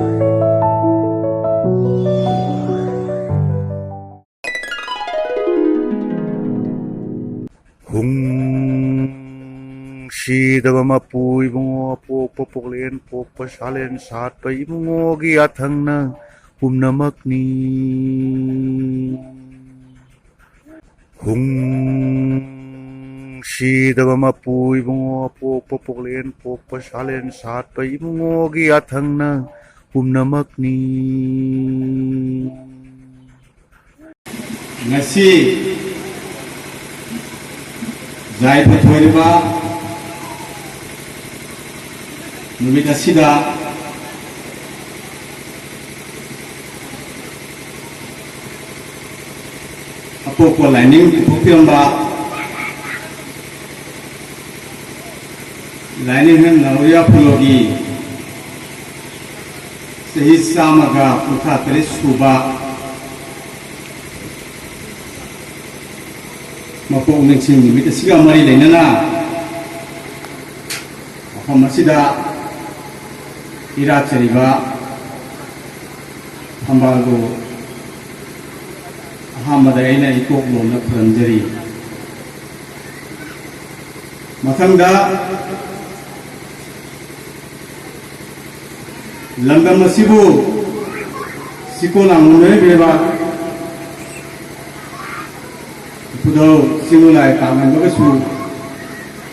ꯁꯤꯗꯕ ꯃꯄꯨ ꯏꯕꯨꯡꯉꯣ ꯄꯣꯛꯄ ꯄꯣꯛꯂꯦꯟ ꯄꯣꯛꯄ ꯁꯥꯂꯦꯟ ꯁꯥꯠꯄ ꯏꯕꯨꯡꯉꯣꯒꯤ ꯌꯥꯊꯪꯅ ꯄꯨꯝꯅꯃꯛꯅꯤ ꯁꯤꯗꯕ ꯃꯄꯨ ꯏꯕꯨꯡꯉꯣ ꯄꯣꯛꯄ ꯄꯣꯛꯂꯦꯟ ꯄꯣꯛꯄ ꯁꯥꯂꯦꯟ ꯁꯥꯠꯄ ꯏꯕꯨꯡꯉꯣꯒꯤ ꯌꯥꯊꯪꯅ ꯄꯨꯝꯅꯃꯛꯅꯤ ngasi jai pathoiriba numit asida apokwa lining pukiramba lining han nauya phulogi sahi samaga putha tere suba mapok ningsing numit asiga mari leinana mafam asida ira chariba hambago ahamada aina ikok lomna phuramjari mathangda langdam asibu sikona munne beba Pudo simulai taman bagasu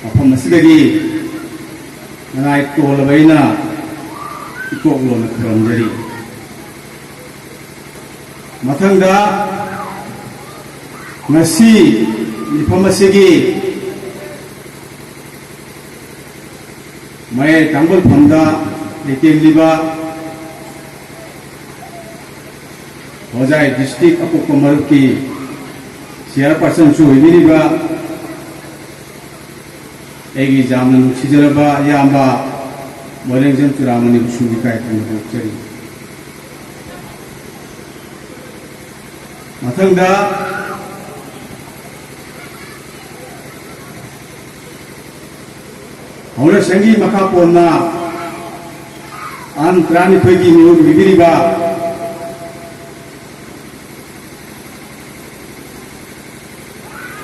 apam asidagi nangai tol baina ikok lo na kramjari mathangda ngasi ifam asigi mai tanggol phamda ekenliba Hojai district apok maruki Chairperson su ibiriba egi jamna nuksijaraba yamba Walengjam Churamani Subikai Tanukari mathangda haura sangi makha ponna an trani phegi niu ibiriba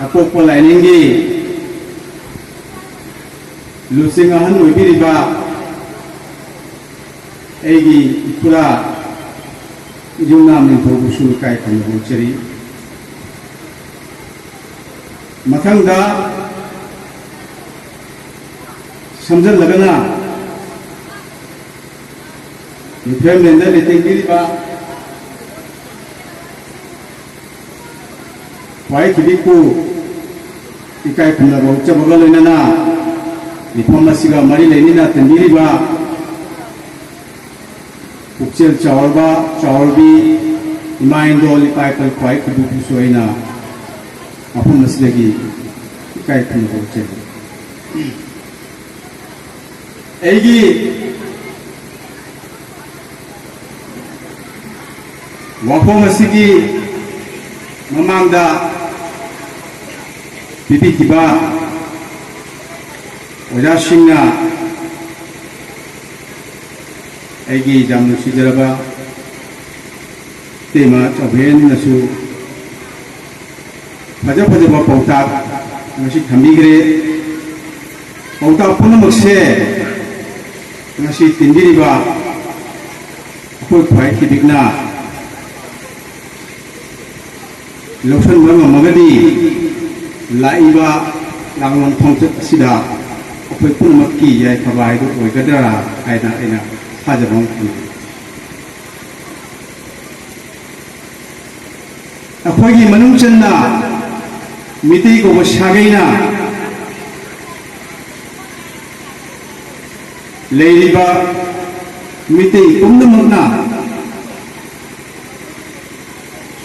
apokpa liningi lusing ahan uibiriba egi pura junam ni thobusu kai kanu cheri mathangda samjan lagana nifem lenda letengiriba wai kibiku ikai khuna ro chabaga loinana nifam asiga mari leinina tendiriba ukchel chawalba chawalbi imaindol ikai pal kwai kudu suaina apun naslegi ikai khuna ro che eigi wafom asigi mamangda pipi kiba oja singna egi jamnu sijaraba tema chabhen nasu phaja phaja ba pauta ngasi thamigre pauta punamakse ngasi tindiriba khoi khwai kibigna Loksan mama magadi laiba langlong thongchat asida akhoi punamakki yai thabai do oigadara aina hajabong akhoi manung channa miti ko bashagaina leiriba miti pumnamakna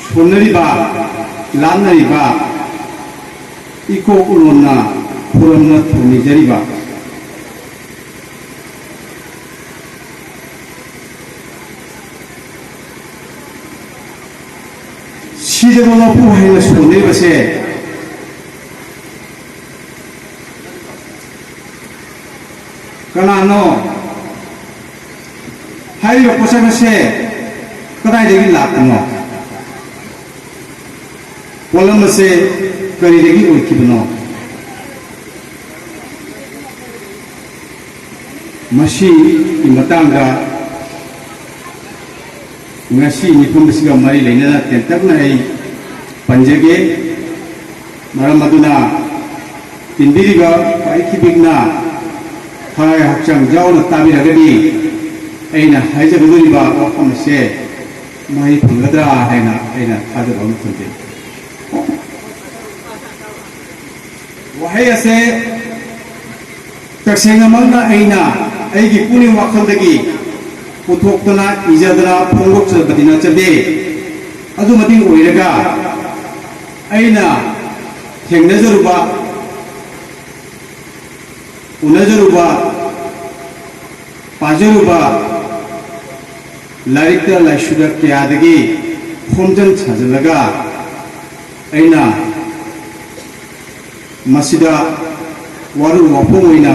sonariba lanariba iko ulonna puramna thunijariba sidebola puhaina sonebase kanano 하이로 포사마세 그다이데기 라트노 폴라마세 거리데기 오이키브노 마시 이 마땅가 ngasi nipum bisiga mari leina tentak na ai panjage maram maduna tindiriga pai kibigna hai hakchang jauna tabiragadi aina haijaguduriba wafamse mai phungadra aina thadaba mutunte wahai ase taksenga mangna aina aigi puning wakhaldagi पुथोक्तना इजदना फोंगोक्चबदिना चबे अदुमति ओइरगा आइना थेंगनजरुबा उनजरुबा पाजरुबा लारिकता लाइसुदा क्यादगी खोमजन छजलगा आइना मसिदा वारु वफोइना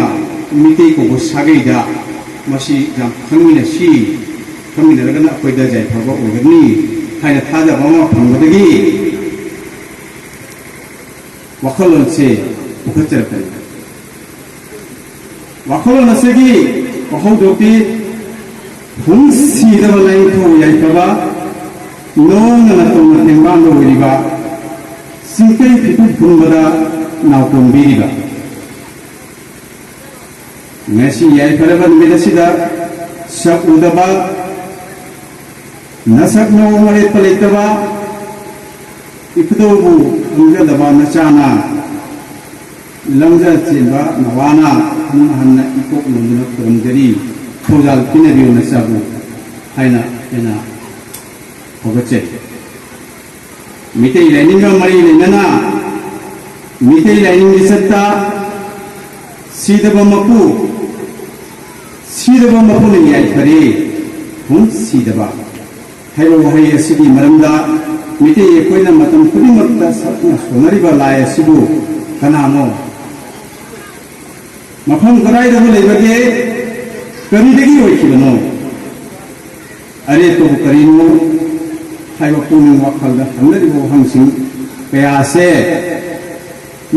मिति को सागैदा मसी जाम खंगमिना सी खंगमिना लगना अखोइदा जायफाबा ओगनी हाइना थाजाबा मा फंगदगी वखलोनसे उखचरकन वखलोनसेगी वखौदोपि हुंसीदबा लाइथो यायफाबा नोंगना तोंना तेंबांदो ओइरिबा सिंकै फितु फुंबदा नावतोंबिरिबा ngasi yai paraban medasida sak udaba nasak no mare palitaba ikdobu ungja daba nachana langja chimba nawana hanna ikok nunduna kurumjari khojal pinabiu nasabu haina ena hogache mitei lining mari lenana mitei lining disatta sidaba mapu सीदबा मपुन याइफरे हुन सीदबा हाइबो वहाय असigi मरमदा मिते एकोइना मतम खुदिमक्ता सत्ना सोनरिबा लाय सिबु कनामो मफम गराइदबो लेबगे करिदगी ओइखिबनो अरे तो करिनो हाइबो पुनि वखलदा हंगरिबो हंसिं कयासे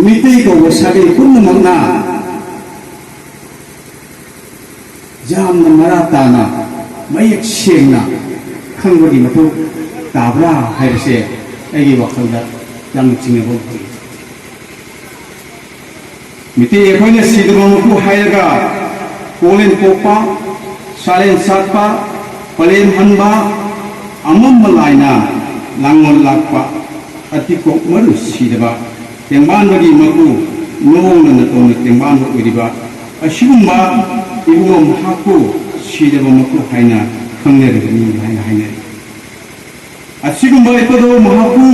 मिते को वसागे कुन्नमना जामना मराताना मयक सेंगना खंगबगी मथौ ताब्रा हाइबसे आइगी वखलदा जाम चिंगबो मिते एखोइना सिदबमखु हाइरगा कोलेन पोपा सालेन सातपा पलेन हनबा अमम लाइना लांगोन लाकपा अतिको मरु सिदबा तेंबानबगी मखु नोंगना नतोन तेंबान ओइरिबा असिगुम्बा इबुम हाकु सीदबा मखु हाइना खंगनेरगनि हाइना असिगुम्बा इपदो महाकु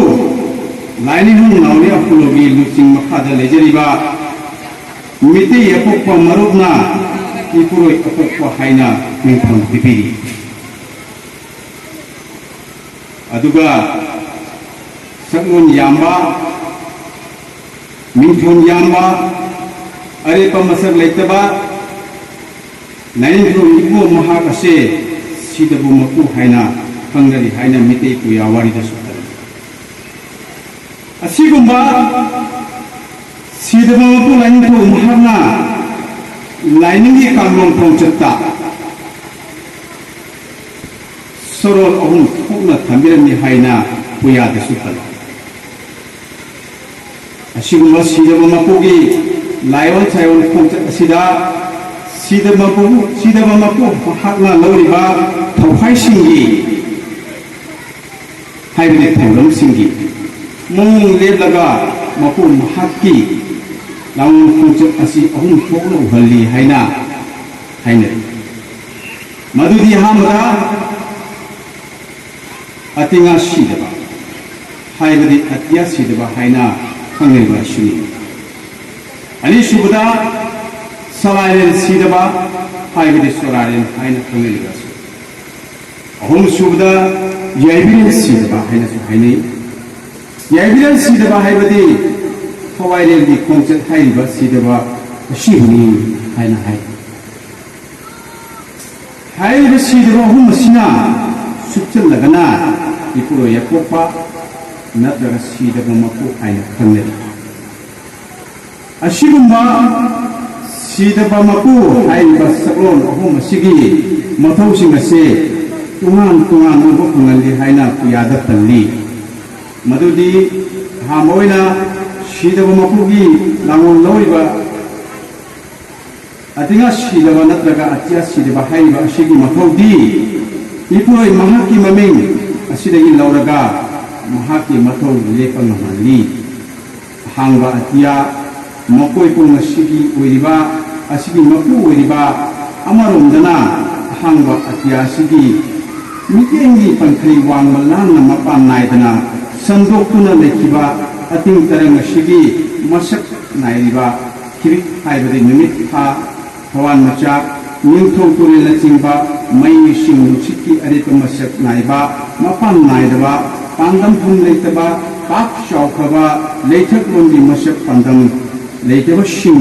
लाइनि हुन नावनि अफुलोगी लुचिंग मखादा लेजरिबा मिति यपोपा मरुबना इपुरोय अपोपा हाइना मिंथम बिबिरि अदुगा सकमुन याम्बा मिंथम याम्बा अरेपा मसक लेतबा नाइनखु इबु महाकसे सीदबु मकु हाइना खंगरि हाइना मिते कुया वारिदा सुतर असिगुम्बा सीदबु मकु नाइनखु महाना लाइनिंगी कामलों पंचता सरल अहुम थोकना थमिरमि हाइना कुया दा सुतर असिगुम्बा सीदबु मकुगी लाइवन साइवन पंचत असिदा सीदबा मकु हाकना लौरिबा थौहाय सिंगी हाइबने थौलम सिंगी मुंग लेबलगा मकु महाकी लाउन पंचत असि अहुम थोकना उहल्ली हाइना मधुदी हामरा अतिंगा सीदबा हाइबदि अतिया सीदबा हाइना खंगैबा सुनि अनि सुबदा सलायन सीदबा हाइबदि सोरायन हाइना खंगैबासु अहुम सुबदा याइबिन सीदबा हाइना सु हाइनै याइबिन सीदबा हाइबदि फवाइरेलदि खोंचत हाइबा सीदबा सिहुनि हाइना हाइ ꯍꯥꯏꯔꯤꯕ ꯁꯤꯗꯕ ꯑꯍꯨꯝ ꯑꯁꯤꯅ ꯁꯨꯞꯆꯜꯂꯒꯅ ꯏꯄꯨꯔꯣꯏ ꯑꯄꯣꯛꯄ ꯅꯠꯇ꯭ꯔꯒ ꯁꯤꯗꯕ ꯃꯄꯨ ꯍꯥꯏꯅ ꯈꯪꯅꯩ ꯑꯁꯤꯒꯨꯝꯕ ꯁꯤꯗꯕ ꯃꯄꯨ ꯍꯥꯏꯔꯤꯕ ꯁꯛꯂꯣꯟ ꯑꯍꯨꯝ ꯑꯁꯤꯒꯤ ꯃꯊꯧꯁꯤꯡ ꯑꯁꯤ ꯇꯣꯉꯥꯟ ꯇꯣꯉꯥꯟꯅ ꯎꯕ ꯐꯪꯍꯜꯂꯤ ꯍꯥꯏꯅ ꯄꯨꯌꯥꯗ ꯄꯜꯂꯤ ꯃꯗꯨꯗꯤ ꯑꯍꯥꯟꯕ ꯑꯣꯏꯅ ꯁꯤꯗꯕ ꯃꯄꯨꯒꯤ ꯂꯥꯡꯑꯣꯜ ꯂꯧꯔꯤꯕ ꯑꯇꯤꯉꯥ ꯁꯤꯗꯕ ꯅꯠꯇ꯭ꯔꯒ ꯑꯇꯤꯌꯥ ꯁꯤꯗꯕ ꯍꯥꯏꯔꯤꯕ ꯑꯁꯤꯒꯤ ꯃꯊꯧꯗꯤ ꯏꯄꯨꯔꯣꯏ ꯃꯍꯥꯛꯀꯤ ꯃꯃꯤꯡ ꯑꯁꯤꯗꯒꯤ ꯂꯧꯔꯒ ꯃꯍꯥꯛꯀꯤ ꯃꯊꯧ ꯂꯦꯞꯄ ꯉꯝꯍꯜꯂꯤ ꯑꯍꯥꯡꯕ ꯑꯇꯤꯌꯥ ꯃꯀꯣꯏꯄꯨꯡ ꯑꯁꯤꯒꯤ ꯑꯣꯏꯔꯤꯕ ꯑꯁꯤꯒꯤ ꯃꯄꯨ ꯑꯣꯏꯔꯤꯕ ꯑꯃꯔꯣꯝꯗꯅ ꯑꯍꯥꯡꯕ ꯑꯇꯤꯌꯥ ꯑꯁꯤꯒꯤ ꯃꯤꯠꯌꯦꯡꯒꯤ ꯄꯟꯈꯩ ꯋꯥꯡꯃ ꯂꯥꯟꯅ ꯃꯄꯥꯟ ꯅꯥꯏꯗꯅ ꯁꯟꯗꯣꯛꯇꯨꯅ ꯂꯩꯈꯤꯕ ꯑꯇꯤꯡ ꯇꯔꯪ ꯑꯁꯤꯒꯤ ꯃꯁꯛ ꯅꯥꯏꯔꯤꯕ ꯈꯤꯔꯤꯛ ꯍꯥꯏꯕꯗꯤ ꯅꯨꯃꯤꯠ ꯊꯥ ꯊꯋꯥꯟꯃꯆꯥꯛ ꯅꯤꯡꯊꯧ ꯇꯨꯔꯦꯜꯅꯆꯤꯡꯕ ꯃꯩ ꯏꯁꯤꯡ ꯅꯨꯡꯁꯤꯠꯀꯤ ꯑꯔꯦꯞꯄ ꯃꯁꯛ ꯅꯥꯏꯕ ꯃꯄꯥꯟ ꯅꯥꯏꯗꯕ ꯄꯥꯟꯗꯝꯐꯝ ꯂꯩꯇꯕ ꯄꯥꯛ ꯆꯥꯎꯈ꯭ꯔꯕ ꯂꯩꯊꯛꯂꯣꯟꯒꯤ ꯃꯁꯛ ꯄꯥꯟꯗꯝ ꯂꯩꯇꯕꯁꯤꯡ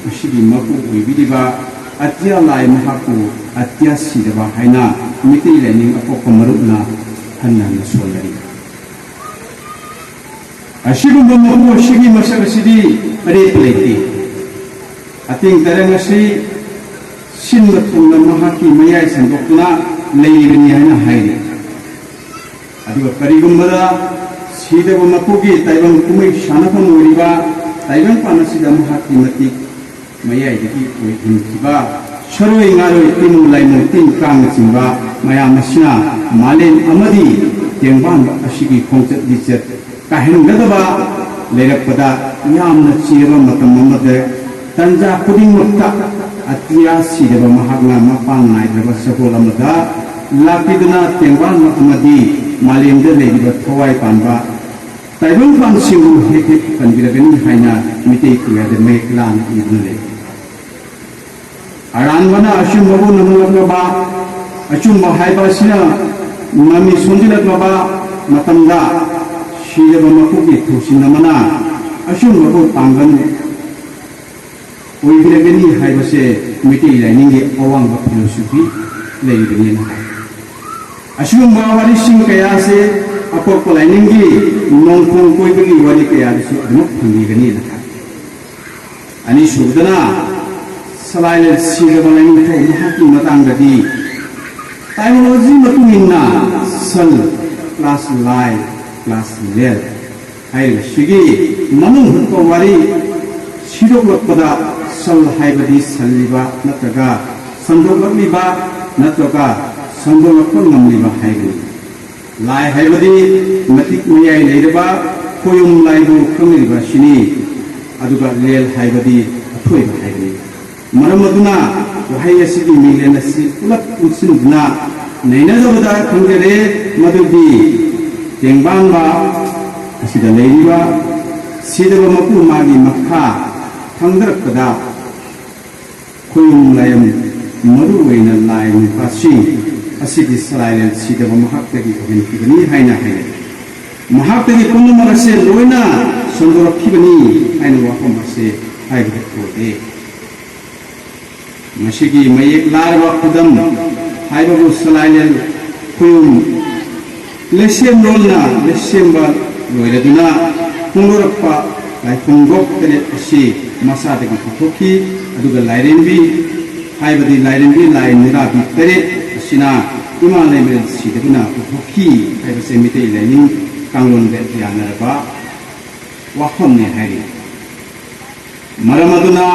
ꯑꯁꯤꯒꯤ ꯃꯄꯨ ꯑꯣꯏꯕꯤꯔꯤꯕ ꯑꯇꯤꯌꯥ ꯂꯥꯏ ꯃꯍꯥꯛꯄꯨ ꯑꯇꯤꯌꯥ ꯁꯤꯗꯕ ꯍꯥꯏꯅ ꯃꯤꯇꯩ ꯂꯥꯏꯅꯤꯡ ꯑꯄꯣꯛꯄ ꯃꯔꯨꯞꯅ ꯍꯟꯅ ꯍꯟꯅ ꯁꯣꯟꯅꯔꯤ ꯑꯁꯤꯒꯨꯝꯕ ꯃꯄꯨ ꯑꯁꯤꯒꯤ ꯃꯁꯛ ꯑꯁꯤꯗꯤ ꯑꯔꯦꯞꯄ ꯂꯩꯇꯦ ꯑꯇꯤꯡ ꯇꯔꯪ ꯑꯁꯤ ꯁꯤꯟꯕ ꯊꯨꯡꯅ ꯃꯍꯥꯛꯀꯤ ꯃꯌꯥꯏ ꯁꯟꯗꯣꯛꯇꯨꯅ ꯂꯩꯔꯤꯕꯅꯤ ꯍꯥꯏꯅ ꯍꯥꯏꯔꯤ ꯑꯗꯨꯒ ꯀꯔꯤꯒꯨꯝꯕꯗ ꯁꯤꯗꯕ ꯃꯄꯨꯒꯤ ꯇꯥꯏꯕꯪ ꯀꯨꯝꯍꯩ ꯁꯥꯟꯅꯐꯝ ꯑꯣꯏꯔꯤꯕ ꯇꯥꯏꯕꯪꯄꯥꯟ ꯑꯁꯤꯗ ꯃꯍꯥꯛꯀꯤ ꯃꯇꯤꯛ ꯃꯌꯥꯏꯗꯒꯤ ꯑꯣꯏꯍꯟꯈꯤꯕ ꯁꯔꯣꯏ ꯉꯥꯔꯣꯏ ꯇꯤꯟ ꯂꯥꯏꯃꯨ ꯇꯤꯟ ꯀꯥꯡꯅꯆꯤꯡꯕ ꯃꯌꯥꯝ ꯑꯁꯤꯅ ꯃꯥꯂꯦꯝ ꯑꯃꯗꯤ ꯇꯦꯡꯕꯥꯟꯕ ꯑꯁꯤꯒꯤ ꯈꯣꯡꯆꯠ ꯂꯤꯆꯠ ꯀꯥꯏꯍꯟꯒꯗꯕ ꯂꯩꯔꯛꯄꯗ ꯌꯥꯝꯅ ꯆꯤꯔꯕ ꯃꯇꯝ ꯑꯃꯗ ꯇꯟꯖꯥ ꯈꯨꯗꯤꯡꯃꯛꯇ ꯑꯇꯤꯌꯥ ꯁꯤꯗꯕ ꯃꯍꯥꯛꯅ ꯃꯄꯥꯟ ꯅꯥꯏꯗ꯭ꯔꯕ ꯁꯒꯣꯜ ꯑꯃꯗ ꯂꯥꯛꯄꯤꯗꯨꯅ ꯇꯦꯡꯕꯥꯟꯕ ꯑꯃꯗꯤ ꯃꯥꯂꯦꯝꯗ ꯂꯩꯔꯤꯕ ꯊꯋꯥꯏ ꯄꯥꯟꯕ ꯇꯥꯏꯕꯪꯄꯥꯟꯁꯤꯡꯕꯨ ꯍꯦꯛ ꯍꯦꯛ ꯀꯟꯕꯤꯔꯒꯅꯤ ꯍꯥꯏꯅ ꯃꯤꯇꯩ ꯄꯨꯌꯥꯗ ꯃꯌꯦꯛ ꯂꯥꯅ ꯏꯗꯨꯅ ꯂꯩ ꯑꯔꯥꯟꯕꯅ ꯑꯆꯨꯝꯕꯕꯨ ꯅꯝꯂꯛꯂꯕ ꯑꯆꯨꯝꯕ ꯍꯥꯏꯕ ꯑꯁꯤꯅ ꯃꯃꯤ ꯁꯣꯟꯖꯤꯜꯂꯛꯂꯕ ꯃꯇꯝꯗ ꯁꯤꯗꯕ ꯃꯄꯨꯒꯤ ꯊꯧꯁꯤꯟ ꯑꯃꯅ ꯑꯆꯨꯝꯕꯕꯨ ꯄꯥꯡꯒꯜ ꯑꯣꯏꯕꯤꯔꯒꯅꯤ ꯍꯥꯏꯕꯁꯦ ꯃꯤꯇꯩ ꯂꯥꯏꯅꯤꯡꯒꯤ ꯑꯋꯥꯡꯕ ꯐꯤꯂꯣꯁꯣꯐꯤ ꯂꯩꯔꯤꯕꯅꯤꯅ ꯍꯥꯏ ꯑꯁꯤꯒꯨꯝꯕ ꯋꯥꯔꯤꯁꯤꯡ ꯀꯌꯥꯁꯦ ꯑꯄꯣꯛꯄ ꯂꯥꯏꯅꯤꯡꯒꯤ ꯅꯣꯡꯈꯣꯡ ꯀꯣꯏꯕꯒꯤ ꯋꯥꯔꯤ ꯀꯌꯥꯗꯁꯨ ꯑꯗꯨꯃꯛ ꯐꯪꯕꯤꯒꯅꯤꯅ ꯍꯥꯏ ꯑꯅꯤꯁꯨꯕꯗꯅ ꯁꯂꯥꯏꯂꯦꯟ ꯁꯤꯔꯕ ꯂꯥꯏꯅꯤꯡꯊꯧ ꯃꯍꯥꯛꯀꯤ ꯃꯇꯥꯡꯗꯗꯤ ꯇꯥꯏꯃꯣꯂꯣꯖꯤ ꯃꯇꯨꯡ ꯏꯟꯅ ꯁꯜ ꯄ꯭ꯂꯁ ꯂꯥꯏ ꯄ꯭ꯂꯁ ꯂꯦꯜ ꯍꯥꯏꯔꯤꯕꯁꯤꯒꯤ ꯃꯅꯨꯡ ꯍꯨꯠꯄ ꯋꯥꯔꯤ ꯁꯤꯗꯣꯛꯂꯛꯄꯗ ꯁꯜ ꯍꯥꯏꯕꯗꯤ ꯁꯜꯂꯤꯕ ꯅꯠꯇ꯭ꯔꯒ ꯁꯟꯗꯣꯛꯂꯛꯂꯤꯕ ꯅꯠꯇ꯭ꯔꯒ ꯁꯟꯗꯣꯛꯂꯛꯄ ꯉꯝꯂꯤꯕ ꯍꯥꯏꯒꯅꯤ ꯂꯥꯏ ꯍꯥꯏꯕꯗꯤ ꯃꯇꯤꯛ ꯃꯌꯥꯏ ꯂꯩꯔꯕ ꯈꯣꯌꯨꯝ ꯂꯥꯏꯕꯨ ꯈꯪꯅꯔꯤꯕ ꯑꯁꯤꯅꯤ ꯑꯗꯨꯒ ꯂꯦꯜ ꯍꯥꯏꯕꯗꯤ ꯑꯊꯣꯏꯕ ꯍꯥꯏꯒꯅꯤ ꯃꯔꯝ ꯑꯗꯨꯅ ꯋꯥꯍꯩ ꯑꯁꯤꯒꯤ ꯃꯤꯡꯂꯦꯟ ꯑꯁꯤ ꯄꯨꯂꯞ ꯄꯨꯟꯁꯤꯟꯗꯨꯅ ꯅꯩꯅꯖꯕꯗ ꯈꯪꯖꯔꯦ ꯃꯗꯨꯗꯤ ꯇꯦꯡꯕꯥꯟꯕ ꯑꯁꯤꯗ ꯂꯩꯔꯤꯕ ꯁꯤꯗꯕ ꯃꯄꯨ ꯃꯥꯒꯤ ꯃꯈꯥ ꯊꯪꯗꯔꯛꯄꯗ ꯈꯣꯌꯨꯝ ꯂꯥꯏꯌꯝ ꯃꯔꯨ ꯑꯣꯏꯅ ꯂꯥꯏ ꯅꯨꯄꯥꯁꯤꯡ ꯑꯁꯤꯒꯤ ꯁꯂꯥꯏꯂꯦꯟ ꯁꯤꯗꯕ ꯃꯍꯥꯛꯇꯒꯤ ꯑꯣꯏꯍꯟꯈꯤꯕꯅꯤ ꯍꯥꯏꯅ ꯍꯥꯏꯅꯩ ꯃꯍꯥꯛꯇꯒꯤ ꯄꯨꯝꯅꯃꯛ ꯑꯁꯤ ꯂꯣꯏꯅ ꯁꯟꯗꯣꯔꯛꯈꯤꯕꯅꯤ ꯍꯥꯏꯅ ꯋꯥꯐꯝ ꯑꯁꯤ ꯍꯥꯏꯕꯗ ꯊꯣꯛꯑꯦ ꯃꯁꯤꯒꯤ ꯃꯌꯦꯛ ꯂꯥꯔꯕ ꯈꯨꯗꯝ ꯍꯥꯏꯕꯕꯨ ꯁꯂꯥꯏꯂꯦꯟ ꯈꯣꯌꯨꯝ ꯂꯩꯁꯦꯝꯂꯣꯟꯅ ꯂꯩꯁꯦꯝꯕ ꯂꯣꯏꯔꯗꯨꯅ ꯐꯣꯡꯗꯣꯔꯛꯄ ꯂꯥꯏꯐꯣꯡꯗꯣꯛ ꯇꯔꯦꯠ ꯑꯁꯤ ꯃꯁꯥꯗꯒꯤ ꯄꯨꯊꯣꯛꯈꯤ ꯑꯗꯨꯒ ꯂꯥꯏꯔꯦꯝꯕꯤ ꯍꯥꯏꯕꯗꯤ ꯂꯥꯏꯔꯦꯝꯕꯤ ꯂꯥꯏ ꯅꯨꯔꯥꯕꯤ ꯇꯔꯦꯠ ꯑꯁꯤꯅ ꯏꯃꯥ ꯂꯩꯃꯔꯦꯜ ꯁꯤꯗꯕꯅ ꯄꯨꯊꯣꯛꯈꯤ ꯍꯥꯏꯕꯁꯦ ꯃꯤꯇꯩ ꯂꯥꯏꯅꯤꯡ ꯀꯥꯡꯂꯣꯟꯗ ꯌꯥꯅꯔꯕ ꯋꯥꯐꯝꯅꯤ ꯍꯥꯏꯔꯤ ꯃꯔꯝ ꯑꯗꯨꯅ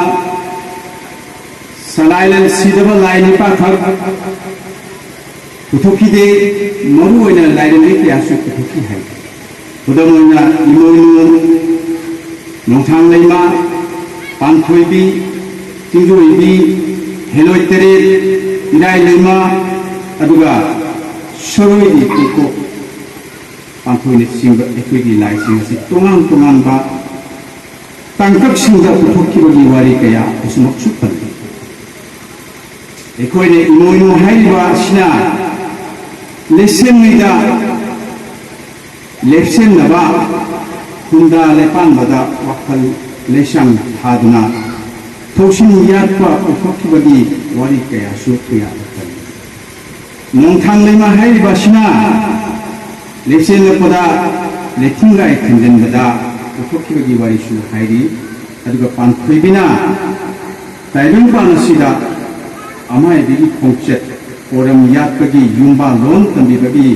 ꯁꯂꯥꯏꯂꯦꯟ ꯁꯤꯗꯕ ꯂꯥꯏ ꯅꯤꯄꯥꯈꯛ ꯄꯨꯊꯣꯛꯈꯤꯗꯦ ꯃꯔꯨ ꯑꯣꯏꯅ ꯂꯥꯏꯔꯦꯝꯕꯤ ꯀꯌꯥꯁꯨ ꯄꯨꯊꯣꯛꯈꯤ ꯍꯥꯏ ꯈꯨꯗꯝ ꯑꯣꯏꯅ ꯏꯃꯣꯏꯅꯨ ꯅꯣꯡꯊꯥꯡ ꯂꯩꯃ ꯄꯥꯟꯊꯣꯏꯕꯤ ꯆꯤꯡꯖꯣꯏꯕꯤ ꯍꯦꯂꯣꯏ ꯇꯔꯦꯠ ꯏꯔꯥꯏ ꯂꯩꯃ ꯑꯗꯨꯒ ꯁꯣꯔꯣꯏꯒꯤ ꯀꯣꯀꯣꯛ ꯄꯥꯟꯊꯣꯏꯅꯆꯤꯡꯕ ꯑꯩꯈꯣꯏꯒꯤ ꯂꯥꯏꯁꯤꯡ ꯑꯁꯤ ꯇꯣꯉꯥꯟ ꯇꯣꯉꯥꯟꯕ ꯇꯥꯡꯀꯛꯁꯤꯡꯗ ꯄꯨꯊꯣꯛꯈꯤꯕꯒꯤ ꯋꯥꯔꯤ ꯀꯌꯥ ꯑꯁꯤꯃꯛꯁꯨ ꯄꯜꯂꯤ ꯑꯩꯈꯣꯏꯅ ꯏꯃꯣꯏꯅꯨ ꯍꯥꯏꯔꯤꯕ ꯑꯁꯤꯅ ꯂꯩꯁꯦꯝꯉꯩꯗ ꯂꯦꯞꯁꯦꯝꯅꯕ ꯍꯨꯟꯗꯥ ꯂꯩꯄꯥꯟꯕꯗ ꯋꯥꯈꯜ ꯂꯩꯁꯥꯡ ꯊꯥꯗꯨꯅ ꯊꯧꯁꯤꯟ ꯌꯥꯠꯄ ꯄꯨꯊꯣꯛꯈꯤꯕꯒꯤ ꯋꯥꯔꯤ ꯀꯌꯥꯁꯨ ꯀꯌꯥ ꯄꯜꯂꯤ ꯅꯣꯡꯊꯥꯡ ꯂꯩꯃ ꯍꯥꯏꯔꯤꯕꯁꯤꯅ ꯂꯩꯆꯦꯜꯂꯛꯄꯗ ꯂꯩꯊꯤꯡꯒꯥꯏ ꯊꯤꯡꯖꯤꯟꯕꯗ ꯎꯠꯊꯣꯛꯈꯤꯕꯒꯤ ꯋꯥꯔꯤꯁꯨ ꯍꯥꯏꯔꯤ ꯑꯗꯨꯒ ꯄꯥꯟꯊꯣꯏꯕꯤꯅ ꯇꯥꯏꯕꯪꯄꯥꯟ ꯑꯁꯤꯗ ꯑꯃꯥꯏꯕꯤꯒꯤ ꯈꯣꯡꯆꯠ ꯑꯣꯔꯝ ꯌꯥꯠꯄꯒꯤ ꯌꯨꯝꯕꯥꯂꯣꯟ ꯇꯝꯕꯤꯕꯒꯤ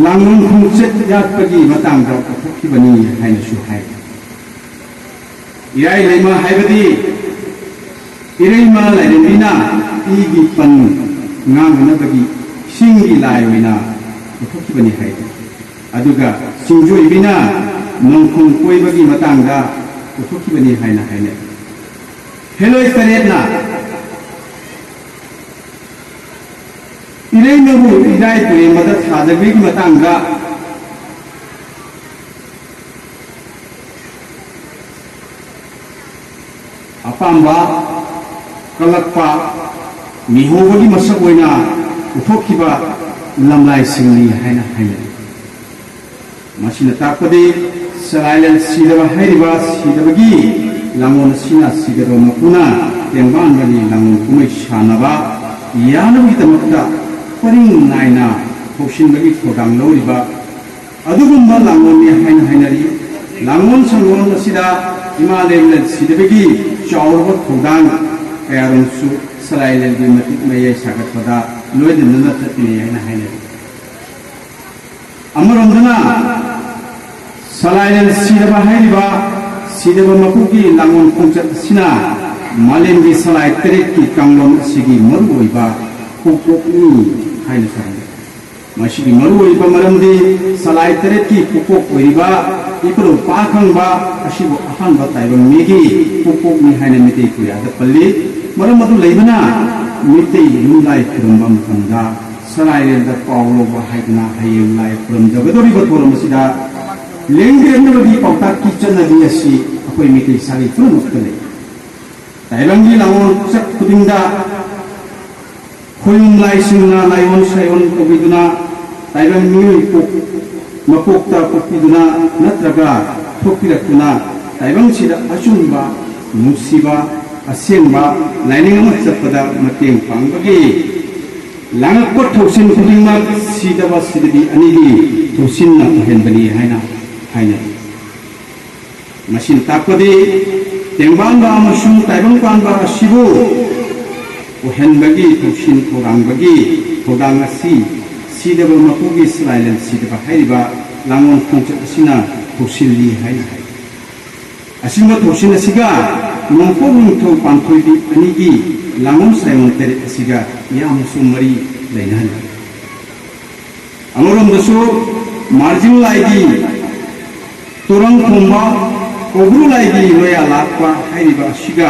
ꯂꯥꯡꯂꯣꯟ ꯈꯣꯡꯆꯠ ꯌꯥꯠꯄꯒꯤ ꯃꯇꯥꯡꯗ ꯎꯠꯊꯣꯛꯈꯤꯕꯅꯤ ꯍꯥꯏꯅꯁꯨ ꯍꯥꯏ ꯏꯔꯥꯏ ꯂꯩꯃ ꯍꯥꯏꯕꯗꯤ ꯏꯔꯩꯃ ꯂꯥꯏꯔꯦꯝꯕꯤꯅ ꯏꯒꯤ ꯄꯟ ꯉꯥꯡꯅꯅꯕꯒꯤ ꯏꯁꯤꯡꯒꯤ ꯂꯥꯏ ꯑꯣꯏꯅ ꯎꯠꯊꯣꯛꯈꯤꯕꯅꯤ ꯍꯥꯏ ꯑꯗꯨꯒ ꯆꯤꯡꯖꯣꯏꯕꯤꯅ ꯅꯣꯡꯈꯣꯡ ꯀꯣꯏꯕꯒꯤ ꯃꯇꯥꯡꯗ ꯎꯠꯊꯣꯛꯈꯤꯕꯅꯤ ꯍꯥꯏꯅ ꯍꯥꯏꯅꯩ ꯍꯦꯂꯣꯏ ꯇꯔꯦꯠꯅ 이래놓고 이라이 그림마다 사자비기 마땅가 아빠amba kalakpa mihobagi masak oina uthokiba lamlai singni haina haina masina takpadi salailan sidaba hairiba sidabagi langon sina sidaba makuna tengban bani langon kumai shanaba yanabi tamakta paring naina thoshin bagi thodang loriba adugumba langon ni haina hainari langon sangon asida himalaya sidabagi chaurba thodang kayarunsu salailan gi matik maya sagat pada loidin na tatini haina hainari amarondana salailan sidaba hairiba sidaba makugi langon khongchat sina malemgi salai terek ki kanglon sigi maruoiba pokokni haina sanga masigi maruoiba maramdi salai terek ki pokok oiba ipro pakhangba asibu ahanba taibang megi pokokni haina mitei kuya da palli maram adu leibana mitei yumlai kurumba matanda salai da pawlo ba haidna hayem lai kurum jagadori ba thoram sida lengge nabagi pauta kitchen na biasi akoi mitei sari full mutkale taibangi langon sak kudingda khoyum lai singna laion sayon kobiduna taibang miui pok mapokta pokiduna natraga thokirakuna taibang sida asumba musiba asengba laining ama chapada mateng pangbagi langakko thausin kudingma sidaba sididi anigi thosin na henbani haina haina masin takpadi tengbanba amasung taibang panba asibu uhenbagi thosin thorangbagi thodang asi sidaba mapugi salailan sidaba hairiba langon khongchat asina thosilli haina hai asimba thosin asiga nongpo ningtho panthoibi anigi langon saimon tere asiga yamusu mari lainan amorom dasu margin laigi turang khomba kobru laigi loya lakpa hairiba asiga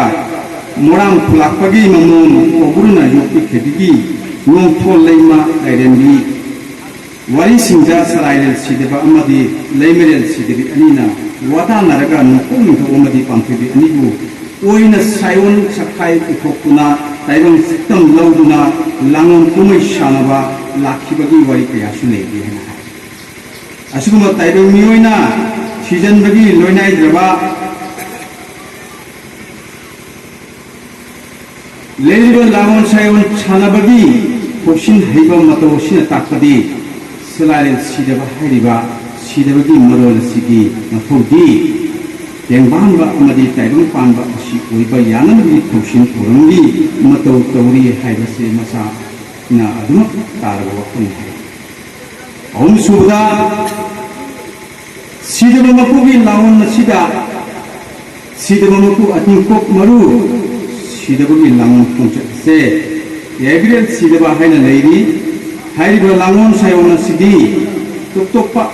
morang phulakpagi mamon kobru na yokti khedigi nongtho leima lairenbi wari singja salailen sideba amadi leimerel sidebi anina wata naraga nongpo ningtho amadi panthoibi anigu oina sayon sakai uthokuna taibang siktam lauduna langon kumai shanaba lakhibagi wari kaya sunegi hena asuguma taibang mioina season bagi loinai draba leliba langon sayon chanabagi thosin heiba mato sina takpadi salailen sidaba hairiba sidabagi marol sigi mathodi tengbanba amadi taibang panba asi oiba yanamagi thosin thorangi matau tauri haibase masa na adumak tarwa wakun hai om subda sidaba mapugi laon nasida sidaba mapu atingkok maru sidabagi langon khongchat se yagrel sidaba haina leiri hairiba langon sayona sidi tokpa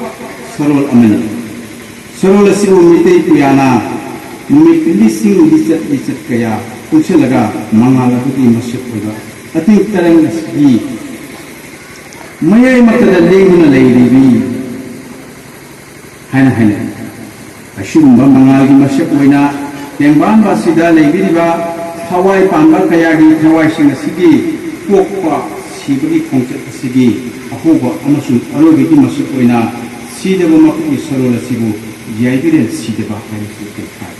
sarol amani sarol asibu mitei puyana numit lising lisat kaya kunselaga mangala budi masuk oiba ating tarang sidi mayai matada lenguna leiribi haina haina asumba mangalgi masuk oina tengbanba sida leibiriba thawai pamba kayagi thawai sing sigi pokpa sibagi khongchat sigi ahoba amasung arogigi masuk oina sidaba makugi sarol asibu yaibiren sidaba hairisu kai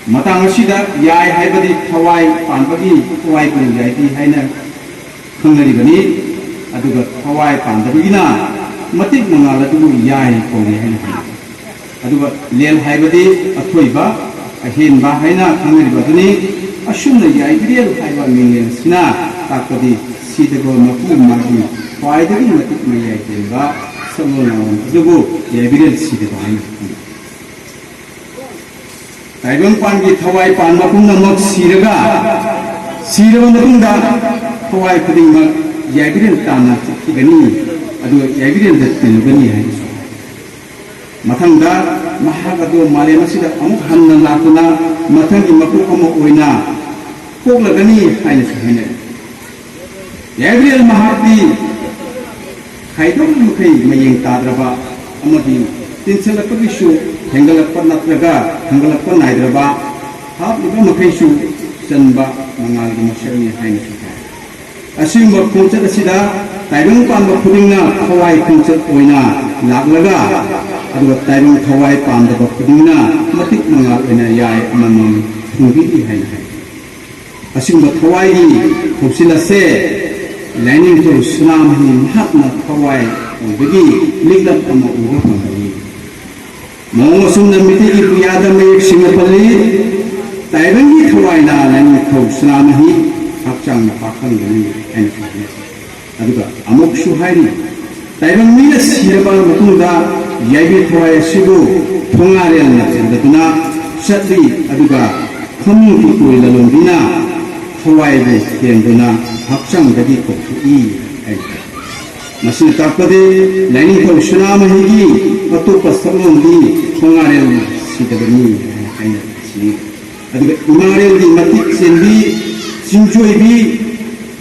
matang asida yai haibadi thawai panbagi thawai bu yaibi haina ꯈꯪꯅꯔꯤꯕꯅꯤ ꯑꯗꯨꯒ ꯊꯋꯥꯏ ꯄꯥꯟꯗꯕꯒꯤꯅ ꯃꯇꯤꯛ ꯃꯉꯥꯜ ꯑꯗꯨꯕꯨ ꯌꯥꯏ ꯀꯧꯏ ꯍꯥꯏꯅ ꯍꯥꯏ ꯑꯗꯨꯒ ꯂꯦꯜ ꯍꯥꯏꯕꯗꯤ ꯑꯊꯣꯏꯕ ꯑꯍꯦꯟꯕ ꯍꯥꯏꯅ ꯈꯪꯅꯔꯤꯕ ꯑꯗꯨꯅꯤ ꯑꯁꯨꯝꯅ ꯌꯥꯏꯕꯤꯔꯦꯜ ꯍꯥꯏꯕ ꯃꯤꯡꯂꯦꯟ ꯑꯁꯤꯅ ꯇꯥꯛꯄꯗꯤ ꯁꯤꯗꯕ ꯃꯄꯨ ꯃꯥꯒꯤ ꯈ꯭ꯋꯥꯏꯗꯒꯤ ꯃꯇꯤꯛ ꯃꯌꯥꯏ ꯆꯦꯟꯕ ꯁꯛꯂꯣꯟ ꯂꯥꯡꯂꯣꯟ ꯑꯗꯨꯕꯨ ꯌꯥꯏꯕꯤꯔꯦꯜ ꯁꯤꯗꯕ ꯍꯥꯏꯅ ꯈꯪꯅꯩ ꯇꯥꯏꯕꯪꯄꯥꯟꯒꯤ ꯊꯋꯥꯏ ꯄꯥꯟꯕ ꯄꯨꯝꯅꯃꯛ ꯁꯤꯔꯕ ꯃꯇꯨꯡꯗ ꯊꯋꯥꯏ ꯈꯨꯗꯤꯡꯃꯛ ꯌꯥꯏꯕꯤꯔꯦꯜ ꯇꯥꯟꯅ ꯆꯠꯈꯤꯒꯅꯤ ꯑꯗꯨꯒ ꯌꯥꯏꯕꯤꯔꯦꯜꯗ ꯇꯤꯜꯂꯨꯒꯅꯤ ꯍꯥꯏꯅꯁꯨ ꯍꯥꯏ ꯃꯊꯪꯗ ꯃꯍꯥꯛ ꯑꯗꯨ ꯃꯥꯂꯦꯝ ꯑꯁꯤꯗ ꯑꯃꯨꯛ ꯍꯟꯅ ꯂꯥꯛꯇꯨꯅ ꯃꯊꯪꯒꯤ ꯃꯄꯣꯛ ꯑꯃ ꯑꯣꯏꯅ ꯄꯣꯛꯂꯒꯅꯤ ꯍꯥꯏꯅꯁꯨ ꯍꯥꯏꯅꯩ ꯌꯥꯏꯕꯤꯔꯦꯜ ꯃꯍꯥꯛꯇꯤ ꯈꯥꯏꯗꯣꯛꯃꯈꯩ ꯃꯌꯦꯡ ꯇꯥꯗ꯭ꯔꯕ ꯑꯃꯗꯤ ꯇꯤꯟꯁꯤꯜꯂꯛꯄꯒꯤꯁꯨ ꯍꯦꯟꯒꯠꯂꯛꯄ ꯅꯠꯇ꯭ꯔꯒ ꯍꯦꯟꯒꯠꯂꯛꯄ ꯅꯥꯏꯗ꯭ꯔꯕ ꯍꯥꯞꯂꯤꯕ ꯃꯈꯩꯁꯨ ꯆꯟꯕ ꯃꯉꯥꯜꯒꯤ ꯃꯁꯛꯅꯤ ꯍꯥꯏꯅꯁꯨ ꯍꯥꯏ ꯑꯁꯤꯒꯨꯝꯕ ꯈꯣꯡꯆꯠ ꯑꯁꯤꯗ ꯇꯥꯏꯕꯪ ꯄꯥꯟꯕ ꯈꯨꯗꯤꯡꯅ ꯊꯋꯥꯏ ꯈꯣꯡꯆꯠ ꯑꯣꯏꯅ ꯂꯥꯛꯂꯒ ꯑꯗꯨꯒ ꯇꯥꯏꯕꯪ ꯊꯋꯥꯏ ꯄꯥꯟꯗꯕ ꯈꯨꯗꯤꯡꯅ ꯃꯇꯤꯛ ꯃꯉꯥꯜ ꯑꯣꯏꯅ ꯌꯥꯏ ꯑꯃꯃꯝ ꯊꯨꯡꯕꯤꯔꯤ ꯍꯥꯏꯅ ꯍꯥꯏ ꯑꯁꯤꯒꯨꯝꯕ ꯊꯋꯥꯏꯒꯤ ꯊꯧꯁꯤꯜ ꯑꯁꯦ ꯂꯥꯏꯅꯤꯡꯊꯧ ꯁꯅꯥꯃꯍꯤ ꯃꯍꯥꯛꯅ ꯊꯋꯥꯏ ꯑꯣꯏꯕꯒꯤ ꯂꯤꯛꯂꯝ ꯑꯃ ꯎꯕ ꯐꯪꯒꯅꯤ ꯃꯑꯣꯡ ꯑꯁꯨꯝꯅ ꯃꯤꯇꯩꯒꯤ ꯄꯨꯌꯥꯗ ꯃꯌꯦꯛ ꯁꯦꯡꯅ ꯄꯜꯂꯤ ꯇꯥꯏꯕꯪꯒꯤ ꯊꯋꯥꯏꯅ ꯂꯥꯏꯅꯤꯡꯊꯧ ꯁꯅꯥꯃꯍꯤ ꯍꯛꯆꯥꯡꯅ ꯄꯥꯈꯪꯒꯅꯤ ꯍꯥꯏꯅ ꯈꯪꯅꯩ ꯑꯗꯨꯒ ꯑꯃꯨꯛꯁꯨ ꯍꯥꯏꯔꯤ ꯇꯥꯏꯕꯪ ꯃꯤꯅ ꯁꯤꯔꯕ ꯃꯇꯨꯡꯗ ꯌꯥꯏꯕꯤ ꯊꯋꯥꯏ ꯑꯁꯤꯕꯨ ꯊꯣꯉꯥꯔꯦꯜꯅ ꯆꯦꯟꯗꯗꯨꯅ ꯆꯠꯂꯤ ꯑꯗꯨꯒ ꯈꯃꯨꯡꯒꯤ ꯀꯣꯏ ꯂꯂꯣꯟꯕꯤꯅ ꯊꯋꯥꯏꯕꯨ ꯊꯦꯡꯗꯨꯅ ꯍꯛꯆꯥꯡꯗꯒꯤ ꯀꯧꯊꯣꯛꯏ ꯍꯥꯏꯅ ꯃꯁꯤꯅ ꯇꯥꯛꯄꯗꯤ ꯂꯥꯏꯅꯤꯡꯊꯧ ꯁꯅꯥꯃꯍꯤꯒꯤ ꯑꯇꯣꯞꯄ ꯁꯛꯂꯣꯟꯗꯤ ꯊꯣꯉꯥꯔꯦꯜ ꯁꯤꯗꯕꯅꯤ ꯍꯥꯏꯅ ꯁꯤꯅꯤ ꯑꯗꯨꯒ ꯏꯃꯥꯔꯦꯜꯒꯤ ꯃꯇꯤꯛ ꯆꯦꯟꯕꯤ ꯆꯤꯡꯆꯣꯏꯕꯤ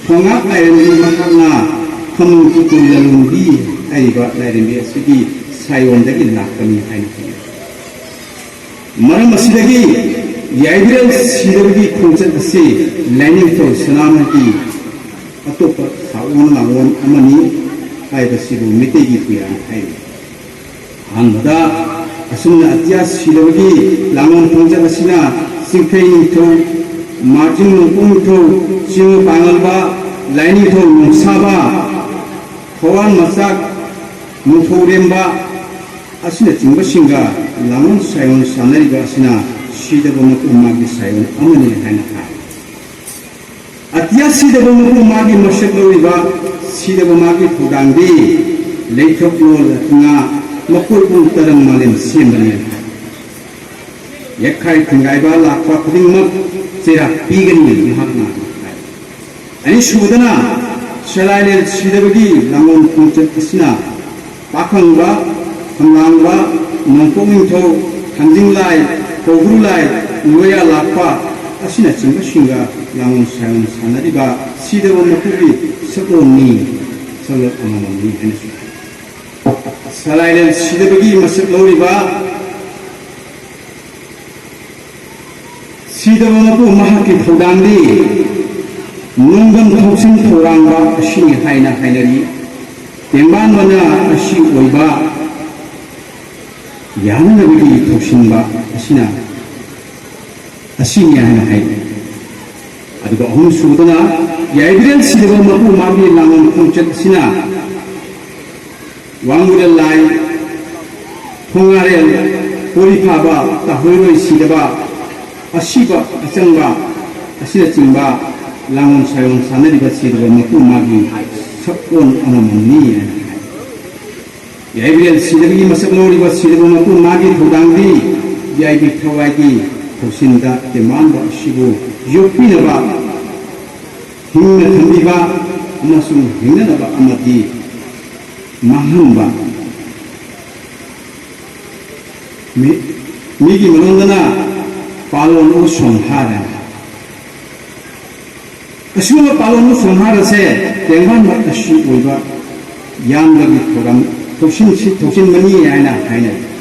ꯊꯣꯉꯥꯛ ꯂꯥꯏꯔꯦꯝꯕꯤ ꯃꯍꯥꯛꯅ ꯈꯃꯨꯡꯒꯤ ꯀꯣꯏ ꯂꯂꯣꯟꯕꯤ ꯍꯥꯏꯔꯤꯕ ꯂꯥꯏꯔꯦꯝꯕꯤ ꯑꯁꯤꯒꯤ ꯁꯥꯌꯣꯟꯗꯒꯤ ꯂꯥꯛꯄꯅꯤ ꯍꯥꯏꯅ ꯈꯪꯅꯩ ꯃꯔꯝ ꯑꯁꯤꯗꯒꯤ ꯌꯥꯏꯕꯤꯔꯦꯜ ꯁꯤꯗꯕꯒꯤ ꯈꯣꯡꯆꯠ ꯑꯁꯤ ꯂꯥꯏꯅꯤꯡꯊꯧ ꯁꯅꯥꯃꯍꯤꯒꯤ ꯑꯇꯣꯞꯄ ꯁꯛꯂꯣꯟ ꯂꯥꯡꯂꯣꯟ ꯑꯃꯅꯤ ꯍꯥꯏꯕꯁꯤꯕꯨ ꯃꯤꯇꯩꯒꯤ ꯄꯨꯌꯥꯅ ꯍꯥꯏꯔꯤ ꯑꯍꯥꯟꯕꯗ ꯑꯁꯨꯝꯅ ꯑꯇꯤꯌꯥ ꯁꯤꯗꯕꯒꯤ ꯂꯥꯡꯂꯣꯟ ꯈꯣꯡꯆꯠ ꯑꯁꯤꯅ ꯆꯤꯡꯈꯩ ꯅꯤꯡꯊꯧ ꯃꯥꯔꯖꯤꯡ ꯅꯣꯡꯄꯣꯛ ꯅꯤꯡꯊꯧ ꯆꯤꯡ ꯄꯥꯡꯒꯜꯕ ꯂꯥꯏꯅꯤꯡꯊꯧ ꯅꯣꯡꯁꯥꯕ ꯊꯧꯋꯥꯟ ꯃꯆꯥꯛ ꯅꯣꯡꯊꯧꯔꯦꯝꯕ ꯑꯁꯤꯅꯆꯤꯡꯕꯁꯤꯡꯒ ꯂꯥꯡꯂꯣꯟ ꯁꯥꯌꯣꯟ ꯁꯥꯟꯅꯔꯤꯕ ꯑꯁꯤꯅ ꯁꯤꯗꯕ ꯃꯄꯨ ꯃꯥꯒꯤ ꯁꯥꯌꯣꯟ ꯑꯃꯅꯤ ꯍꯥꯏꯅ ꯍꯥꯏ ꯑꯇꯤꯌꯥ ꯁꯤꯗꯕ ꯃꯄꯨ ꯃꯥꯒꯤ ꯃꯁꯛ ꯂꯧꯔꯤꯕ ꯁꯤꯗꯕ ꯃꯥꯒꯤ ꯊꯧꯗꯥꯡꯗꯤ ꯂꯩꯊꯣꯛꯂꯣꯜ ꯉꯥ ꯃꯀꯣꯏ ꯄꯨꯡ ꯇꯔꯪ ꯃꯥꯂꯦꯝ ꯁꯦꯝꯕꯅꯤ ꯌꯦꯛꯈꯥꯏ ꯊꯤꯡꯒꯥꯏꯕ ꯂꯥꯛꯄ ꯈꯨꯗꯤꯡꯃꯛ ꯆꯩꯔꯥꯛ ꯄꯤꯒꯅꯤ ꯃꯍꯥꯛꯅ ꯍꯥꯏ ꯑꯅꯤꯁꯨꯕꯗꯅ ꯁꯂꯥꯏꯂꯦꯜ ꯁꯤꯗꯕꯒꯤ ꯂꯥꯡꯂꯣꯟ ꯈꯣꯡꯆꯠ ꯑꯁꯤꯅ ꯄꯥꯈꯪꯕ ꯈꯝꯂꯥꯡꯕ ꯅꯣꯡꯄꯣꯛ ꯅꯤꯡꯊꯧ ꯈꯥꯟꯖꯤꯡꯂꯥꯏ ꯀꯧꯕ꯭ꯔꯨꯂꯥꯏ ꯂꯣꯌꯥ ꯂꯥꯛꯄ ꯑꯁꯤꯅꯆꯤꯡꯕꯁꯤꯡꯒ ꯂꯥꯡꯂꯣꯟ ꯁꯥꯌꯣꯟ ꯁꯥꯟꯅꯔꯤꯕ ꯁꯤꯗꯕ ꯃꯄꯨꯒꯤ ꯁꯛꯂꯣꯟꯅꯤ ꯁꯛꯂꯣꯟ ꯑꯃꯃꯝꯅꯤ ꯍꯥꯏꯅꯁꯨ ꯁꯂꯥꯏꯂꯦꯜ ꯁꯤꯗꯕꯒꯤ ꯃꯁꯛ ꯂꯧꯔꯤꯕ ꯁꯤꯗꯕ ꯃꯄꯨ ꯃꯍꯥꯛꯀꯤ ꯊꯧꯗꯥꯡꯗꯤ ꯅꯨꯡꯒꯝ ꯊꯧꯁꯤꯟ ꯊꯧꯔꯥꯡꯕ ꯑꯁꯤꯅꯤ ꯍꯥꯏꯅ ꯍꯥꯏꯅꯔꯤ ꯇꯦꯡꯕꯥꯟꯕꯅ ꯑꯁꯤ ꯑꯣꯏꯕ ꯌꯥꯅꯅꯕꯒꯤ ꯊꯧꯁꯤꯟꯕ ꯑꯁꯤꯅꯤ ꯍꯥꯏꯅ ꯍꯥꯏꯔꯤ ꯑꯗꯨꯒ ꯑꯍꯨꯝꯁꯨꯕꯗꯅ ꯌꯥꯏꯕꯤꯔꯦꯜ ꯁꯤꯗꯕ ꯃꯄꯨ ꯃꯥꯒꯤ ꯂꯥꯡꯂꯣꯟ ꯈꯣꯡꯆꯠ ꯑꯁꯤꯅ ꯋꯥꯡꯒꯨꯔꯦꯜ ꯂꯥꯏ ꯊꯣꯉꯥꯔꯦꯜ ꯄꯣꯔꯤꯐꯥꯕ ꯇꯥꯍꯣꯏꯔꯣꯏ ꯁꯤꯗꯕ ꯑꯁꯤꯕ ꯑꯆꯪꯕ ꯑꯁꯤꯅꯆꯤꯡꯕ ꯂꯥꯡꯂꯣꯟ ꯁꯥꯌꯣꯟ ꯁꯥꯟꯅꯔꯤꯕ ꯁꯤꯗꯕ ꯃꯄꯨ ꯃꯥꯒꯤ ꯁꯛꯂꯣꯟ ꯑꯃꯃꯝꯅꯤ ꯍꯥꯏꯅ ꯍꯥꯏ ꯌꯥꯏꯕꯤꯔꯦꯜ ꯁꯤꯗꯕꯒꯤ ꯃꯁꯛ ꯂꯧꯔꯤꯕ ꯁꯤꯗꯕ ꯃꯄꯨ ꯃꯥꯒꯤ ꯊꯧꯗꯥꯡꯗꯤ ꯌꯥꯏꯕꯤ ꯊꯋꯥꯏꯒꯤ ꯊꯧꯁꯤꯟꯗ ꯇꯦꯡꯕꯥꯟꯕ ꯑꯁꯤꯕꯨ ꯌꯣꯛꯄꯤꯅꯕ ꯍꯤꯡꯅ ꯊꯝꯕꯤꯕ ꯑꯃꯁꯨꯡ ꯍꯤꯡꯅꯅꯕ ꯑꯃꯗꯤ ꯃꯥꯡꯍꯟꯕ ꯃꯤꯒꯤ ꯃꯅꯨꯡꯗꯅ ꯄꯥꯂꯣꯟ ꯁꯣꯟꯍꯥꯔ ꯑꯁꯤꯒꯨꯝꯕ ꯄꯥꯂꯣꯟ ꯁꯣꯟꯍꯥꯔꯁꯦ ꯇꯦꯡꯕꯥꯟꯕ ꯑꯁꯤ ꯑꯣꯏꯕ ꯌꯥꯝꯕꯒꯤ ꯊꯧꯔꯝ ꯊꯧꯁꯤꯟꯕꯅꯤ ꯍꯥꯏꯅ ꯍꯥꯏꯅꯩ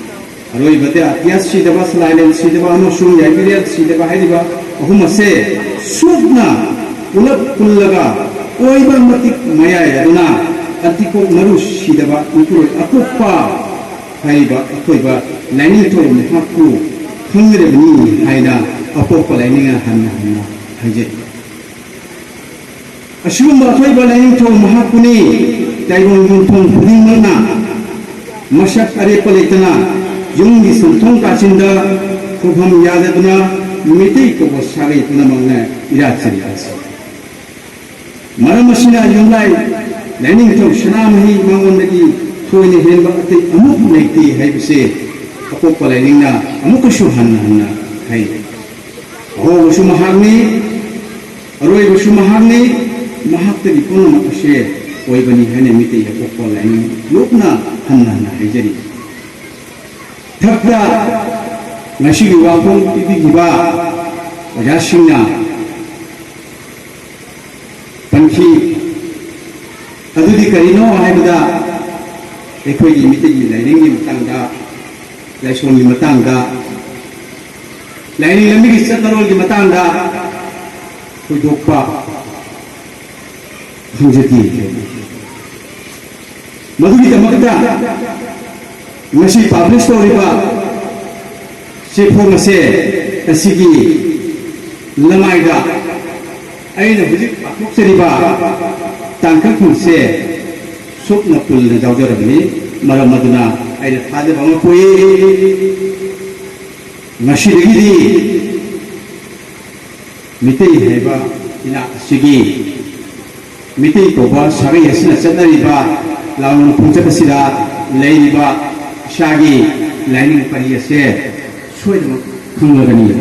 ꯑꯔꯣꯏꯕꯗ ꯑꯇꯤꯌꯥ ꯁꯤꯗꯕ ꯁꯂꯥꯏꯂꯦꯜ ꯁꯤꯗꯕ ꯑꯃꯁꯨꯡ ꯌꯥꯏꯕꯤꯔꯦꯜ ꯁꯤꯗꯕ ꯍꯥꯏꯔꯤꯕ ꯑꯍꯨꯝ ꯑꯁꯦ ꯁꯨꯞꯅ ꯄꯨꯂꯞ ꯄꯨꯜꯂꯒ ꯑꯣꯏꯕ ꯃꯇꯤꯛ ꯃꯌꯥꯏ ꯑꯗꯨꯅ ꯑꯇꯤꯀꯣꯛ ꯃꯔꯨ ꯁꯤꯗꯕ ꯏꯄꯨꯔꯣꯏ ꯑꯇꯣꯞꯄ ꯍꯥꯏꯔꯤꯕ ꯑꯊꯣꯏꯕ ꯂꯥꯏꯅꯤꯡꯊꯧ ꯃꯍꯥꯛꯄꯨ ꯈꯪꯒꯗꯕꯅꯤ ꯍꯥꯏꯅ ꯑꯄꯣꯛꯄ ꯂꯥꯏꯅꯤꯡꯅ ꯍꯟꯅ ꯍꯥꯏꯖꯩ ꯑꯁꯤꯒꯨꯝꯕ ꯑꯊꯣꯏꯕ ꯂꯥꯏꯅꯤꯡꯊꯧ ꯃꯍꯥꯛꯄꯨꯅꯤ ꯇꯥꯏꯕꯪ ꯌꯨꯝꯊꯣꯡ ꯈꯨꯗꯤꯡꯃꯛꯅ ꯃꯁꯛ ꯑꯔꯦꯞꯄ ꯂꯩꯇꯅ ꯌꯨꯝꯒꯤ ꯁꯨꯝꯊꯣꯡ ꯀꯥꯆꯤꯟꯗ ꯈꯨꯐꯝ ꯌꯥꯗꯗꯨꯅ ꯃꯤꯇꯩ ꯀꯧꯕ ꯁꯥꯒꯩ ꯄꯨꯝꯅꯃꯛꯅ ꯏꯔꯥꯠꯆꯔꯤꯕꯁꯤ ꯃꯔꯝ ꯑꯁꯤꯅ ꯌꯨꯝꯂꯥꯏ ꯂꯥꯏꯅꯤꯡꯊꯧ ꯁꯅꯥꯃꯍꯤ ꯃꯉꯣꯟꯗꯒꯤ ꯊꯣꯏꯅ ꯍꯦꯟꯕ ꯑꯇꯩ ꯑꯃꯨꯛ ꯂꯩꯇꯦ ꯍꯥꯏꯕꯁꯦ ꯑꯄꯣꯛꯄ ꯂꯥꯏꯅꯤꯡꯅ ꯑꯃꯨꯛꯀꯁꯨ ꯍꯟꯅ ꯍꯥꯏ ꯑꯍꯧꯕꯁꯨ ꯃꯍꯥꯛꯅꯤ ꯑꯔꯣꯏꯕꯁꯨ ꯃꯍꯥꯛꯅꯤ ꯃꯍꯥꯛꯇꯒꯤ ꯄꯨꯝꯅꯃꯛ ꯑꯁꯦ ꯑꯣꯏꯕꯅꯤ ꯍꯥꯏꯅ ꯃꯤꯇꯩ ꯑꯄꯣꯛꯄ ꯂꯥꯏꯅꯤꯡ ꯂꯨꯞꯅ ꯍꯟꯅ ꯍꯥꯏꯖꯔꯤ ꯊꯛꯇ ꯉꯁꯤꯒꯤ ꯋꯥꯐꯝ ꯄꯤꯕꯤꯈꯤꯕ ꯑꯣꯖꯥꯁꯤꯡꯅ ꯄꯟꯈꯤ ꯑꯗꯨꯗꯤ ꯀꯔꯤꯅꯣ ꯍꯥꯏꯕꯗ ꯑꯩꯈꯣꯏꯒꯤ ꯃꯤꯇꯩꯒꯤ ꯂꯥꯏꯅꯤꯡꯒꯤ ꯃꯇꯥꯡꯗ ꯂꯥꯏꯁꯣꯟꯒꯤ ꯃꯇꯥꯡꯗ ꯂꯥꯏꯅꯤꯡ ꯂꯝꯕꯤꯒꯤ ꯆꯠꯅꯔꯣꯜꯒꯤ ꯃꯇꯥꯡꯗ ꯊꯣꯏꯗꯣꯛꯄ ꯈꯪꯖꯗꯦ ꯃꯗꯨꯒꯤꯗꯃꯛꯇ ꯉꯁꯤ ꯄꯥꯕ꯭ꯂꯤꯁ ꯇꯧꯔꯤꯕ ꯆꯦꯐꯣꯡ ꯑꯁꯤꯒꯤ ꯂꯃꯥꯏꯗ ꯑꯩꯅ ꯍꯧꯖꯤꯛ ꯄꯥꯊꯣꯛꯆꯔꯤꯕ ꯇꯥꯡꯀꯛꯁꯤꯡꯁꯦ ꯁꯨꯞꯅ ꯄꯨꯜꯅ ꯌꯥꯎꯖꯔꯕꯅꯤ ꯃꯔꯝ ꯑꯗꯨꯅ ꯑꯩꯅ ꯊꯥꯖꯕ ꯑꯃ ꯄꯣꯛꯏ ꯉꯁꯤꯗꯒꯤꯗꯤ ꯃꯤꯇꯩ ꯍꯥꯏꯕ ꯏꯅꯥꯠ ꯑꯁꯤꯒꯤ ꯃꯤꯇꯩ ꯀꯧꯕ ꯁꯥꯒꯩ ꯑꯁꯤꯅ ꯆꯠꯅꯔꯤꯕ ꯂꯥꯎꯅ ꯈꯣꯡꯆꯠ ꯑꯁꯤꯗ ꯂꯩꯔꯤꯕ ꯏꯁꯥꯒꯤ ꯂꯥꯏꯅꯤꯡ ꯄꯔꯤ ꯑꯁꯦ ꯁꯣꯏꯗꯅꯃꯛ ꯈꯪꯂꯒꯅꯤ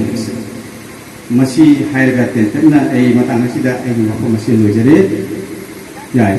ꯃꯁꯤ ꯍꯥꯏꯔꯒ ꯇꯦꯟꯇꯛꯅ ꯑꯩ ꯃꯇꯥꯡ ꯑꯁꯤꯗ ꯑꯩꯒꯤ ꯋꯥꯐꯝ ꯑꯁꯤ ꯂꯣꯏꯖꯔꯦ ꯌꯥꯏ